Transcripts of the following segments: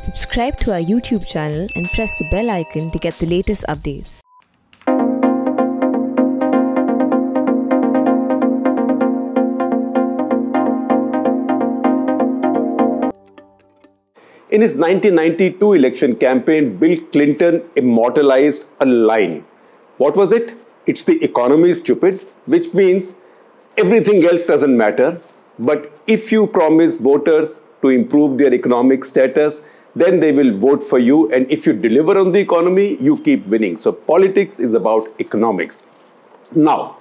Subscribe to our YouTube channel and press the bell icon to get the latest updates. In his 1992 election campaign, Bill Clinton immortalized a line. What was it? It's the economy is stupid, which means everything else doesn't matter. But if you promise voters to improve their economic status, then they will vote for you. And if you deliver on the economy, you keep winning. So politics is about economics. Now,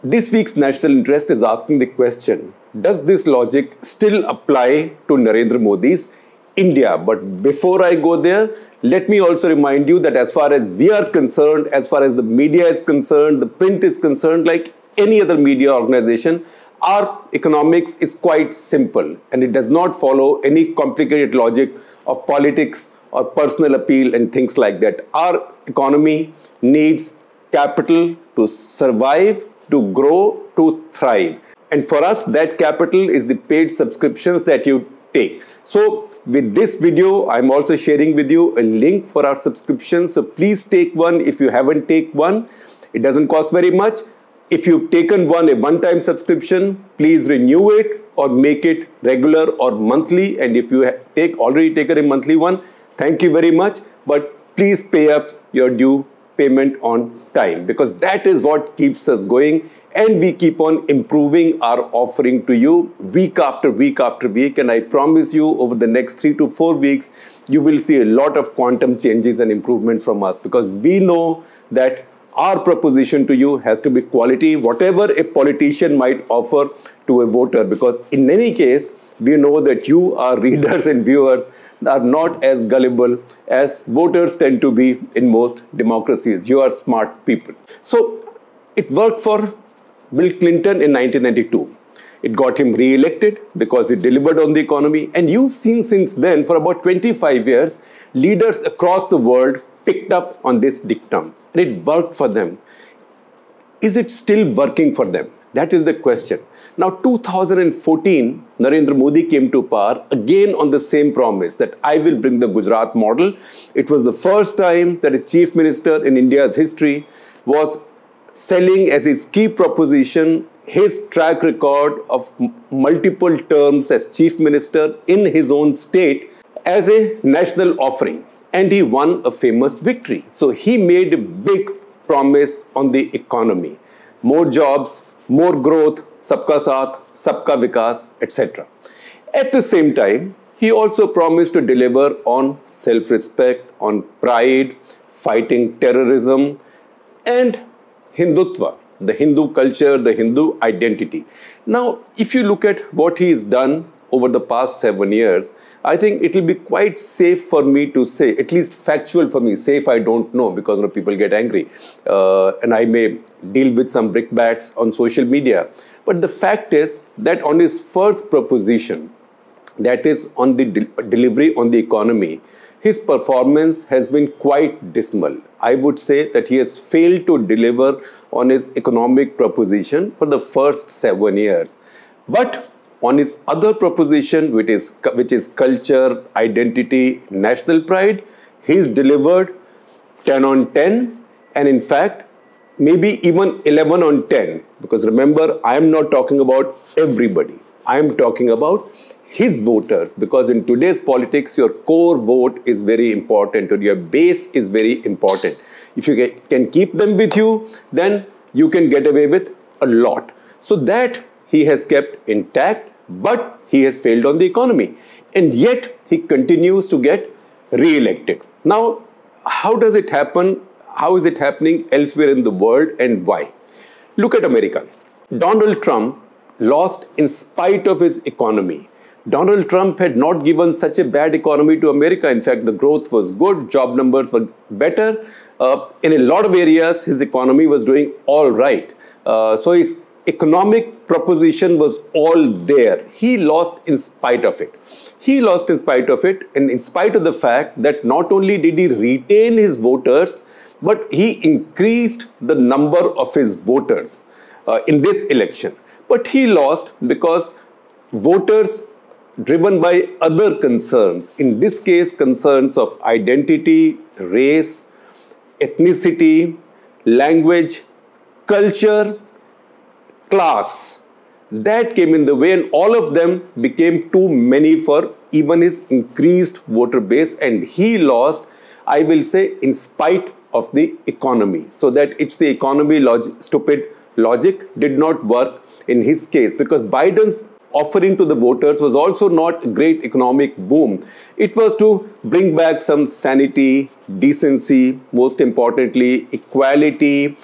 this week's National Interest is asking the question, does this logic still apply to Narendra Modi's India? But before I go there, let me also remind you that as far as we are concerned, as far as the media is concerned, the print is concerned, like any other media organization, our economics is quite simple and it does not follow any complicated logic of politics or personal appeal and things like that. Our economy needs capital to survive, to grow, to thrive. And for us, that capital is the paid subscriptions that you take. So with this video, I'm also sharing with you a link for our subscriptions. So please take one if you haven't taken one. It doesn't cost very much. If you've taken a one-time subscription, please renew it or make it regular or monthly. And if you already taken a monthly one, thank you very much. But please pay up your due payment on time, because that is what keeps us going. And we keep on improving our offering to you week after week after week. And I promise you, over the next 3 to 4 weeks, you will see a lot of quantum changes and improvements from us, because we know that our proposition to you has to be quality, whatever a politician might offer to a voter, because in any case, we know that you, our readers and viewers, are not as gullible as voters tend to be in most democracies. You are smart people. So it worked for Bill Clinton in 1992. It got him re-elected because he delivered on the economy. And you've seen since then, for about 25 years, leaders across the world picked up on this dictum. And it worked for them. Is it still working for them? That is the question. Now, 2014, Narendra Modi came to power again on the same promise that I will bring the Gujarat model. It was the first time that a chief minister in India's history was selling as his key proposition his track record of multiple terms as chief minister in his own state as a national offering. And he won a famous victory. So he made a big promise on the economy. More jobs, more growth, sabka saath, sabka vikas, etc. At the same time, he also promised to deliver on self-respect, on pride, fighting terrorism, and Hindutva, the Hindu culture, the Hindu identity. Now, if you look at what he has done over the past 7 years, I think it will be quite safe for me to say, at least factual for me, safe I don't know, because people get angry and I may deal with some brickbats on social media. But the fact is that on his first proposition, that is on the delivery on the economy, his performance has been quite dismal. I would say that he has failed to deliver on his economic proposition for the first 7 years. But on his other proposition, which is culture, identity, national pride, he's delivered 10 on 10, and in fact, maybe even 11 on 10. Because remember, I am not talking about everybody. I am talking about his voters, because in today's politics, your core vote is very important, or your base is very important. If you can keep them with you, then you can get away with a lot. So that he has kept intact, but he has failed on the economy. And yet, he continues to get re-elected. Now, how does it happen? How is it happening elsewhere in the world, and why? Look at America. Donald Trump lost in spite of his economy. Donald Trump had not given such a bad economy to America. In fact, the growth was good, job numbers were better. In a lot of areas, his economy was doing all right. So his economic proposition was all there. He lost in spite of it. He lost in spite of it, and in spite of the fact that not only did he retain his voters, but he increased the number of his voters in this election. But he lost because voters driven by other concerns. In this case, concerns of identity, race, ethnicity, language, culture, class. That came in the way, and all of them became too many for even his increased voter base, and he lost, I will say, in spite of the economy. So that it's the economy stupid logic did not work in his case, because Biden's offering to the voters was also not a great economic boom. It was to bring back some sanity, decency, most importantly, equality,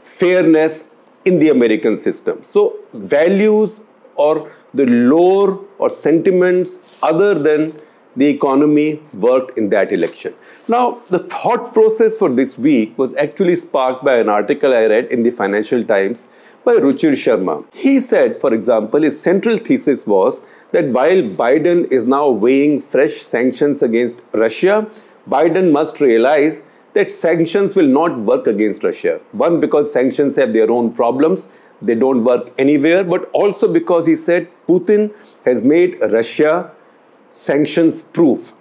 fairness in the American system. So values or the lore or sentiments other than the economy worked in that election. Now, the thought process for this week was actually sparked by an article I read in the Financial Times by Ruchir Sharma. He said, for example, his central thesis was that while Biden is now weighing fresh sanctions against Russia, Biden must realize that sanctions will not work against Russia. One, because sanctions have their own problems. They don't work anywhere. But also because he said Putin has made Russia sanctions proof.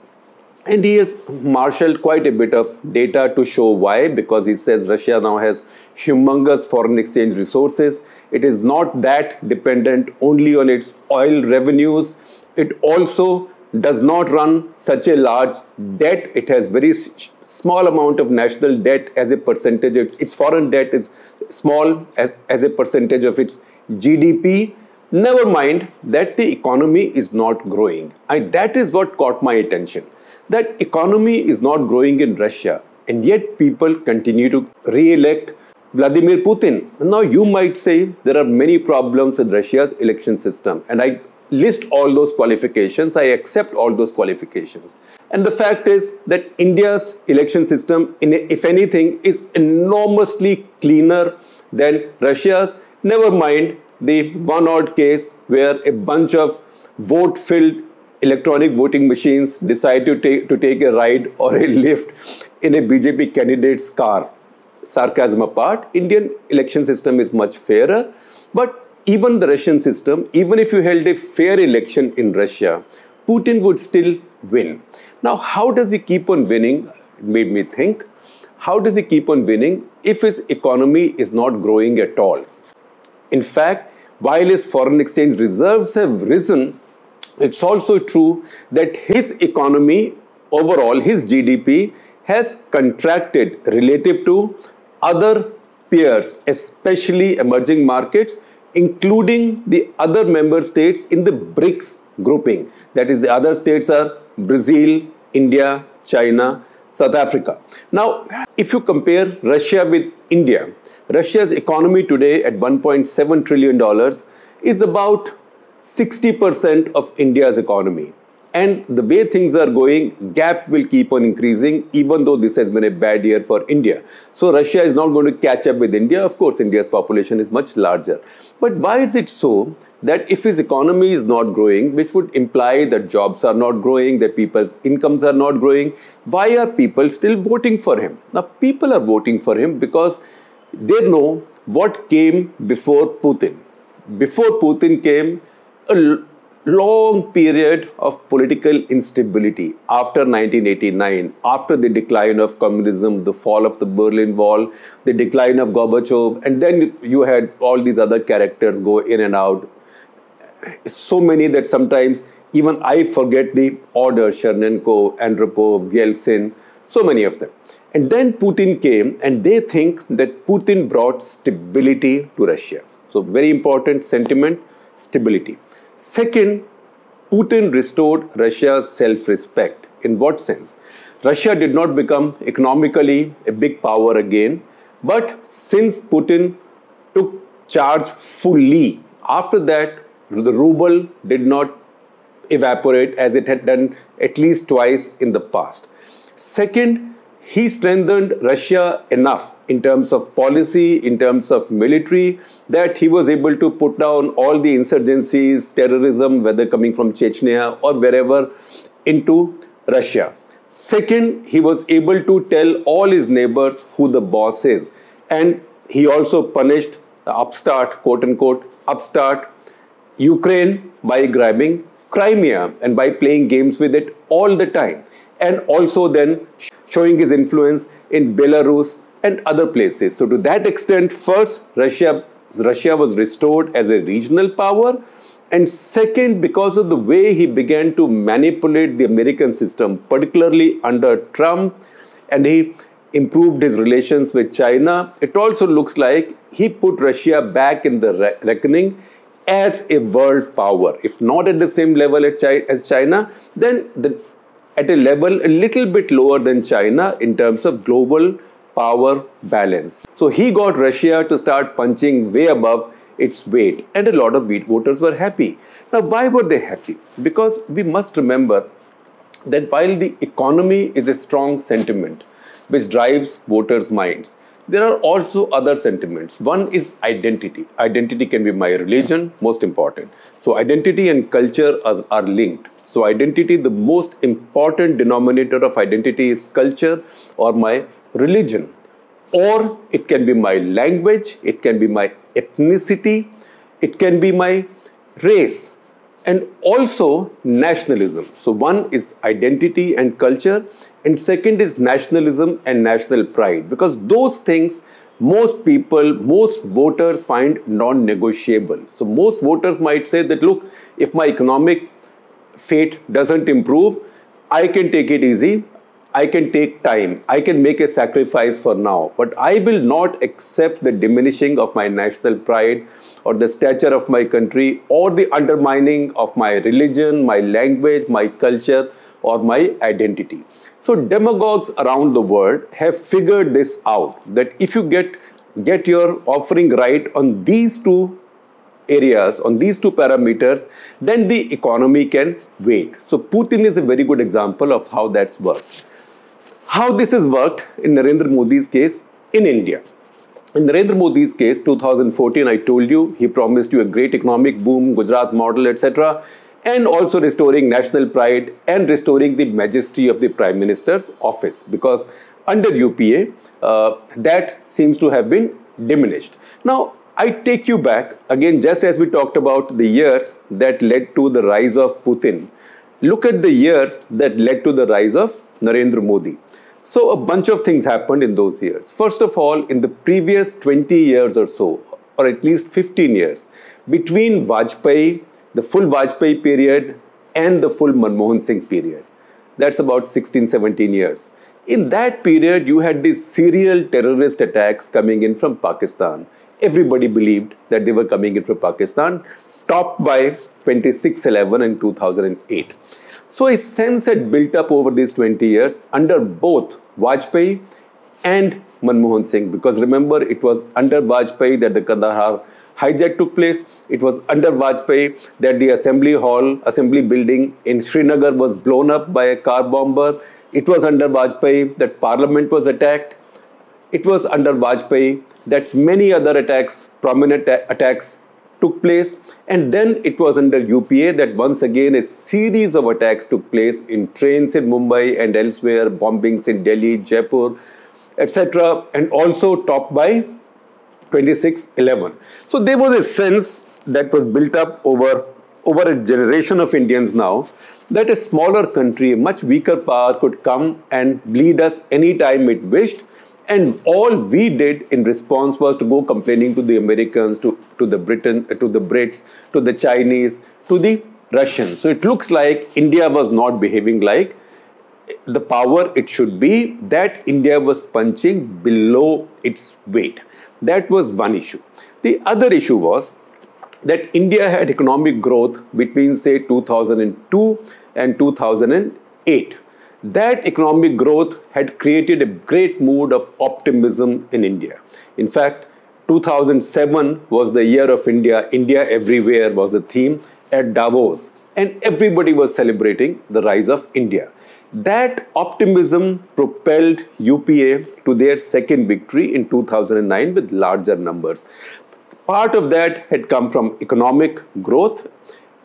And he has marshaled quite a bit of data to show why, because he says Russia now has humongous foreign exchange resources. It is not that dependent only on its oil revenues. It also does not run such a large debt. It has very small amount of national debt as a percentage. Its foreign debt is small as a percentage of its GDP. Never mind that the economy is not growing. That is what caught my attention. That economy is not growing in Russia, and yet people continue to re-elect Vladimir Putin. Now you might say there are many problems with Russia's election system, and I list all those qualifications. I accept all those qualifications. And the fact is that India's election system, if anything, is enormously cleaner than Russia's. Never mind the one odd case where a bunch of vote-filled electronic voting machines decide to take a ride or a lift in a BJP candidate's car. Sarcasm apart, Indian election system is much fairer, but even the Russian system, even if you held a fair election in Russia, Putin would still win. Now, how does he keep on winning? It made me think. How does he keep on winning if his economy is not growing at all? In fact, while his foreign exchange reserves have risen, it's also true that his economy, overall, his GDP, has contracted relative to other peers, especially emerging markets, including the other member states in the BRICS grouping. That is, the other states are Brazil, India, China, South Africa. Now, if you compare Russia with India, Russia's economy today at $1.7 trillion is about 60% of India's economy. And the way things are going, gap will keep on increasing, even though this has been a bad year for India. So Russia is not going to catch up with India. Of course, India's population is much larger. But why is it so that if his economy is not growing, which would imply that jobs are not growing, that people's incomes are not growing, why are people still voting for him? Now, people are voting for him because they know what came before Putin. Before Putin came a long period of political instability after 1989, after the decline of communism, the fall of the Berlin Wall, the decline of Gorbachev, and then you had all these other characters go in and out. So many that sometimes even I forget the order: Chernenko, Andropov, Yeltsin, so many of them. And then Putin came, and they think that Putin brought stability to Russia. So very important sentiment, stability. Second, Putin restored Russia's self-respect. In what sense? Russia did not become economically a big power again, but since Putin took charge fully, after that, the ruble did not evaporate as it had done at least twice in the past. Second, he strengthened Russia enough in terms of policy, in terms of military, that he was able to put down all the insurgencies, terrorism, whether coming from Chechnya or wherever, into Russia. Second, he was able to tell all his neighbors who the boss is. And he also punished the upstart, quote unquote, upstart Ukraine by grabbing Crimea and by playing games with it all the time, and also then showing his influence in Belarus and other places. So to that extent, first, Russia was restored as a regional power, and second, because of the way he began to manipulate the American system, particularly under Trump, and he improved his relations with China, it also looks like he put Russia back in the reckoning as a world power. If not at the same level as China, then at a level a little bit lower than China in terms of global power balance. So he got Russia to start punching way above its weight, and a lot of voters were happy. Now, why were they happy? Because we must remember that while the economy is a strong sentiment which drives voters' minds, there are also other sentiments. One is identity. Identity can be my religion, most important. So identity and culture are linked. So identity, the most important denominator of identity is culture or my religion. Or it can be my language, it can be my ethnicity, it can be my race, and also nationalism. So one is identity and culture, and second is nationalism and national pride, because those things most people, most voters find non-negotiable. So most voters might say that, look, if my economic fate doesn't improve, I can take it easy, I can take time, I can make a sacrifice for now, but I will not accept the diminishing of my national pride or the stature of my country or the undermining of my religion, my language, my culture or my identity. So demagogues around the world have figured this out, that if you get your offering right on these two areas, on these two parameters, then the economy can wait. So Putin is a very good example of how that's worked. How this has worked in Narendra Modi's case in India. In Narendra Modi's case, 2014, I told you, he promised you a great economic boom, Gujarat model, etc., and also restoring national pride and restoring the majesty of the Prime Minister's office, because under UPA, that seems to have been diminished. Now, I take you back, again, just as we talked about the years that led to the rise of Putin, look at the years that led to the rise of Narendra Modi. So a bunch of things happened in those years. First of all, in the previous 20 years or so, or at least 15 years, between Vajpayee, the full Vajpayee period and the full Manmohan Singh period, that's about 16, 17 years. In that period, you had these serial terrorist attacks coming in from Pakistan. Everybody believed that they were coming in from Pakistan, topped by 26/11 in 2008. So a sense had built up over these 20 years under both Vajpayee and Manmohan Singh, because remember, it was under Vajpayee that the Kandahar hijack took place. It was under Vajpayee that the assembly building in Srinagar was blown up by a car bomber. It was under Vajpayee that Parliament was attacked. It was under Vajpayee that many other attacks, prominent attacks, took place, and then it was under UPA that once again a series of attacks took place in trains in Mumbai and elsewhere, bombings in Delhi, Jaipur, etc., and also topped by 26/11. So there was a sense that was built up over a generation of Indians now, that a smaller country, a much weaker power, could come and bleed us anytime it wished. And all we did in response was to go complaining to the Americans, to the Brits, to the Chinese, to the Russians. So it looks like India was not behaving like the power it should be, that India was punching below its weight. That was one issue. The other issue was that India had economic growth between, say, 2002 and 2008. That economic growth had created a great mood of optimism in India. In fact, 2007 was the year of India. India everywhere was the theme at Davos, and everybody was celebrating the rise of India. That optimism propelled UPA to their second victory in 2009 with larger numbers. Part of that had come from economic growth.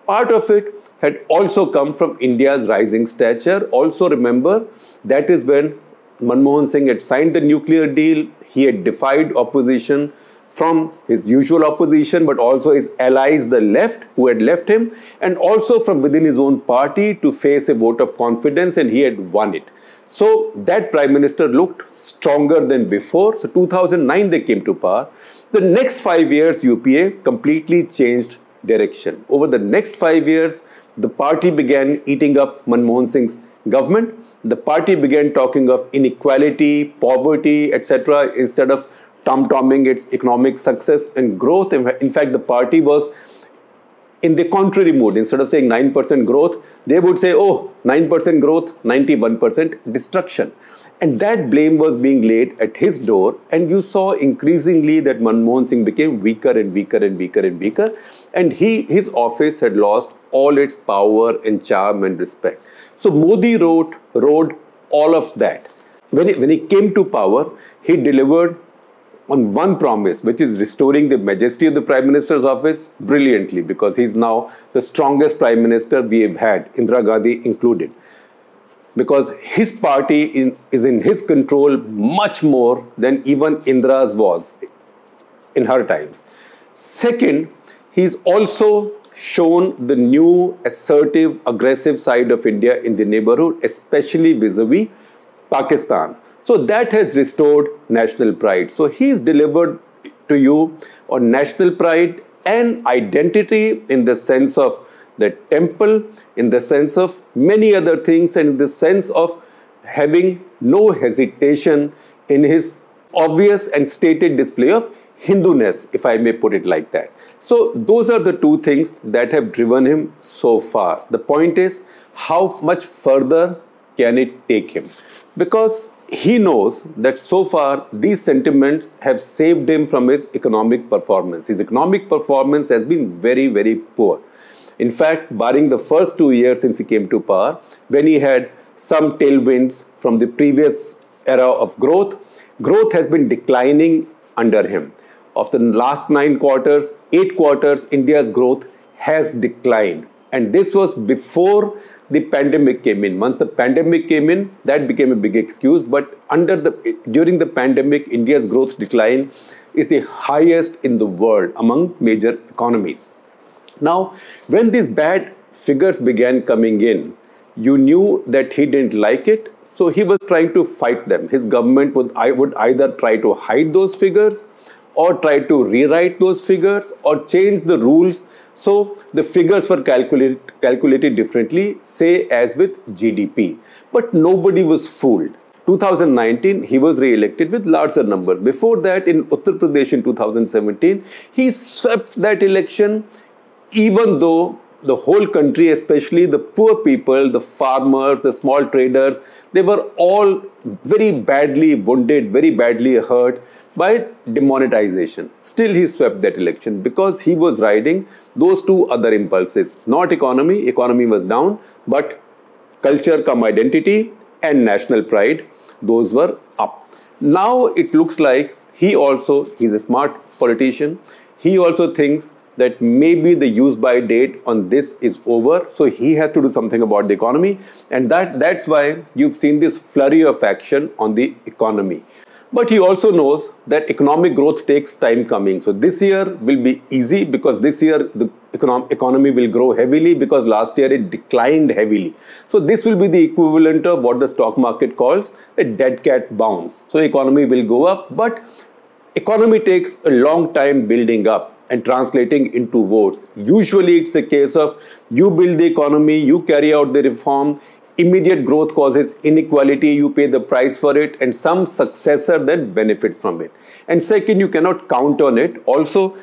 Part of it had also come from India's rising stature. Also remember, that is when Manmohan Singh had signed the nuclear deal. He had defied opposition from his usual opposition, but also his allies, the left, who had left him, and also from within his own party to face a vote of confidence, and he had won it. So that prime minister looked stronger than before. So 2009 they came to power. The next 5 years, UPA completely changed direction. Over the next 5 years, the party began eating up Manmohan Singh's government. The party began talking of inequality, poverty, etc. instead of tom-tomming its economic success and growth. In fact, the party was in the contrary mood. Instead of saying 9% growth, they would say, oh, 9% growth, 91% destruction. And that blame was being laid at his door. And you saw increasingly that Manmohan Singh became weaker and weaker and weaker and weaker. And his office had lost all its power and charm and respect. So Modi rode all of that. When he came to power, he delivered on one promise, which is restoring the majesty of the Prime Minister's office brilliantly, because he's now the strongest Prime Minister we have had, Indira Gandhi included. Because his party is in his control much more than even Indira's was in her times. Second, he's also shown the new assertive, aggressive side of India in the neighborhood, especially vis-a-vis Pakistan. So that has restored national pride. So he's delivered to you on national pride and identity in the sense of the temple, in the sense of many other things, and in the sense of having no hesitation in his obvious and stated display of Hinduness, if I may put it like that. So those are the two things that have driven him so far. The point is, how much further can it take him? Because he knows that so far these sentiments have saved him from his economic performance. His economic performance has been very, very poor. In fact, barring the first 2 years since he came to power, when he had some tailwinds from the previous era of growth, growth has been declining under him. Of the last 9 quarters, 8 quarters, India's growth has declined. And this was before the pandemic came in. Once the pandemic came in, that became a big excuse. But during the pandemic, India's growth decline is the highest in the world among major economies. Now, when these bad figures began coming in, you knew that he didn't like it, so he was trying to fight them. His government would either try to hide those figures, or try to rewrite those figures, or change the rules so the figures were calculated differently, say as with GDP. But nobody was fooled. 2019, he was re-elected with larger numbers. Before that, in Uttar Pradesh in 2017, he swept that election, even though the whole country, especially the poor people, the farmers, the small traders, they were all very badly wounded, very badly hurt by demonetization. Still, he swept that election because he was riding those two other impulses. Not economy, economy was down, but culture cum identity and national pride, those were up. Now it looks like he's a smart politician. He also thinks that maybe the use-by date on this is over, so he has to do something about the economy, and that's why you've seen this flurry of action on the economy. But he also knows that economic growth takes time coming. So this year will be easy because this year the economy will grow heavily because last year it declined heavily. So this will be the equivalent of what the stock market calls a dead cat bounce. So economy will go up, but economy takes a long time building up and translating into votes. Usually it's a case of you build the economy, you carry out the reform, immediate growth causes inequality, you pay the price for it, and some successor then benefits from it. And second, you cannot count on it. Also,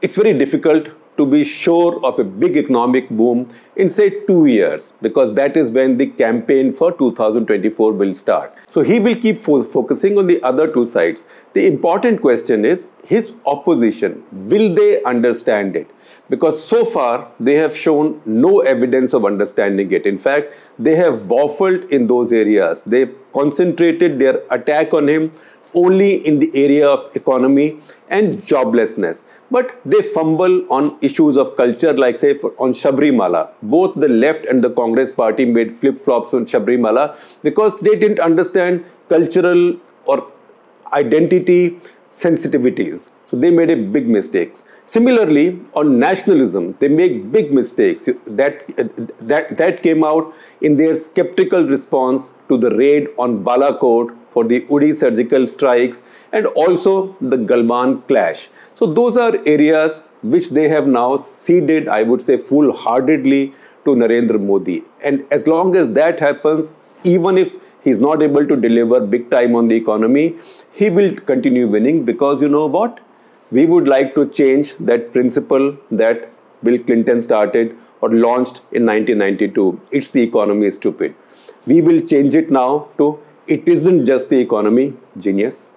it's very difficult to be sure of a big economic boom in say 2 years, because that is when the campaign for 2024 will start. So he will keep focusing on the other two sides. The important question is his opposition. Will they understand it? Because so far they have shown no evidence of understanding it. In fact, they have waffled in those areas. They've concentrated their attack on him only in the area of economy and joblessness. But they fumble on issues of culture, like say on Sabrimala. Both the left and the Congress party made flip-flops on Sabrimala because they didn't understand cultural or identity sensitivities. So they made a big mistakes. Similarly, on nationalism, they make big mistakes. That came out in their skeptical response to the raid on Balakot for the Uri surgical strikes and also the Galwan clash. So those are areas which they have now ceded, I would say, full-heartedly to Narendra Modi. And as long as that happens, even if he's not able to deliver big time on the economy, he will continue winning, because you know what? We would like to change that principle that Bill Clinton started or launched in 1992. It's the economy is stupid. We will change it now to it isn't just the economy, genius.